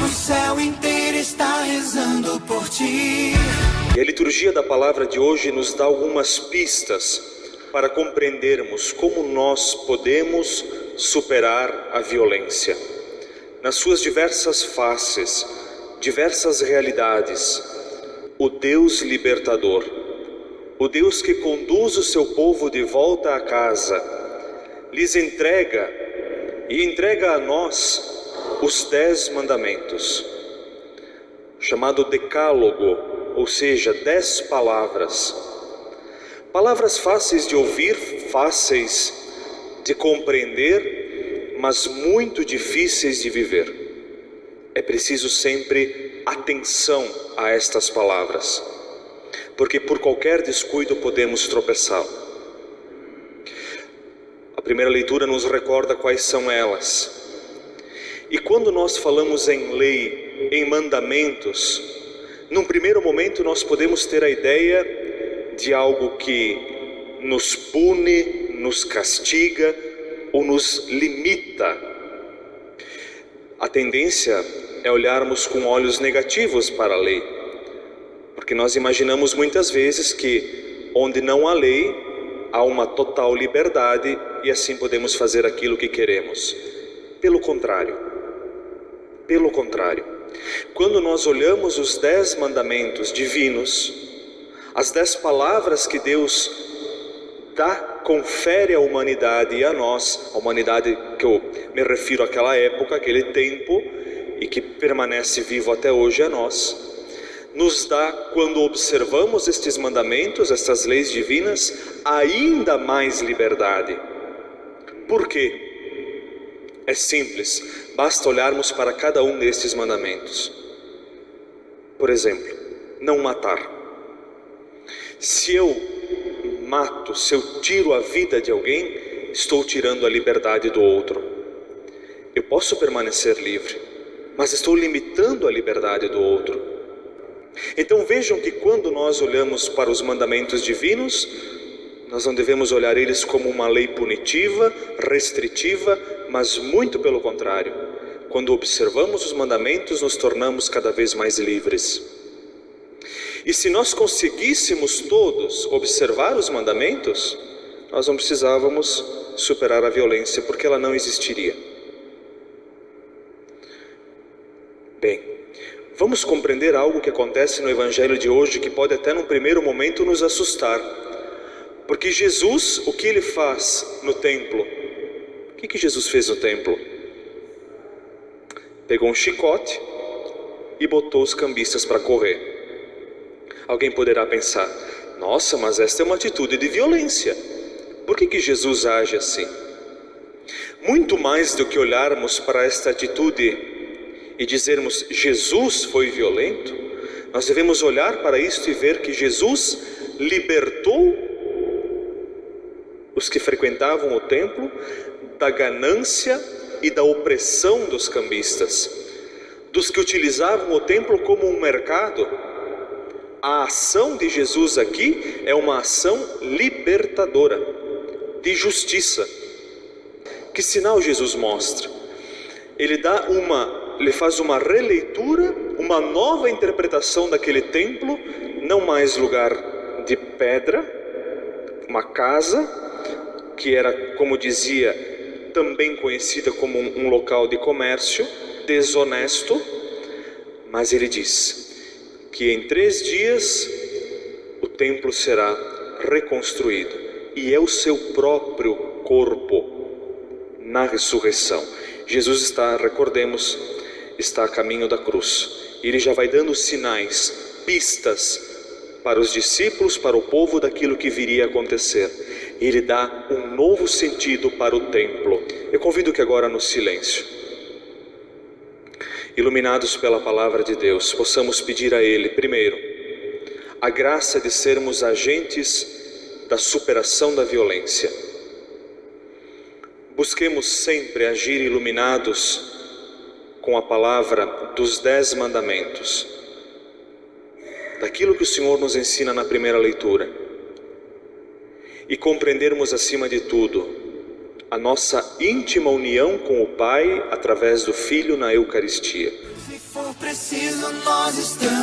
O céu inteiro está rezando por ti. E a liturgia da palavra de hoje nos dá algumas pistas para compreendermos como nós podemos superar a violência nas suas diversas faces, diversas realidades. O Deus libertador, o Deus que conduz o seu povo de volta a casa, lhes entrega e entrega a nós os 10 mandamentos, chamado Decálogo, ou seja, 10 palavras. Palavras fáceis de ouvir, fáceis de compreender, mas muito difíceis de viver. É preciso sempre atenção a estas palavras, porque por qualquer descuido podemos tropeçar. A primeira leitura nos recorda quais são elas. E quando nós falamos em lei, em mandamentos, num primeiro momento nós podemos ter a ideia de algo que nos pune, nos castiga ou nos limita. A tendência é olharmos com olhos negativos para a lei, porque nós imaginamos muitas vezes que onde não há lei, há uma total liberdade e assim podemos fazer aquilo que queremos. Pelo contrário, quando nós olhamos os 10 mandamentos divinos, as 10 palavras que Deus confere à humanidade e a nós, a humanidade que eu me refiro àquela época, aquele tempo, e que permanece vivo até hoje a nós, nos dá, quando observamos estes mandamentos, estas leis divinas, ainda mais liberdade. Por quê? É simples, basta olharmos para cada um destes mandamentos. Por exemplo, não matar. Se eu mato, se eu tiro a vida de alguém, estou tirando a liberdade do outro. Eu posso permanecer livre, mas estou limitando a liberdade do outro. Então vejam que quando nós olhamos para os mandamentos divinos, nós não devemos olhar eles como uma lei punitiva, restritiva, mas muito pelo contrário. Quando observamos os mandamentos, nos tornamos cada vez mais livres. E se nós conseguíssemos todos observar os mandamentos, nós não precisávamos superar a violência, porque ela não existiria. Bem, vamos compreender algo que acontece no Evangelho de hoje, que pode até num primeiro momento nos assustar. Porque Jesus, o que ele faz no templo? O que Jesus fez no templo? Pegou um chicote e botou os cambistas para correr. Alguém poderá pensar: nossa, mas esta é uma atitude de violência. Por que Jesus age assim? Muito mais do que olharmos para esta atitude e dizermos Jesus foi violento, nós devemos olhar para isto e ver que Jesus libertou os que frequentavam o templo da ganância e da opressão dos cambistas, dos que utilizavam o templo como um mercado. A ação de Jesus aqui é uma ação libertadora, de justiça. Que sinal Jesus mostra? Ele faz uma releitura, uma nova interpretação daquele templo, não mais lugar de pedra, uma casa, que era, como dizia, também conhecida como um local de comércio desonesto, mas ele diz que em 3 dias o templo será reconstruído, e é o seu próprio corpo na ressurreição. Jesus recordemos, está a caminho da cruz. Ele já vai dando sinais, pistas para os discípulos, para o povo daquilo que viria a acontecer. Ele dá um novo sentido para o templo. Eu convido que agora no silêncio, iluminados pela palavra de Deus, possamos pedir a Ele, primeiro, a graça de sermos agentes da superação da violência. Busquemos sempre agir iluminados com a palavra dos 10 mandamentos, daquilo que o Senhor nos ensina na primeira leitura, e compreendermos acima de tudo a nossa íntima união com o Pai através do Filho na Eucaristia. for preciso, nós estamos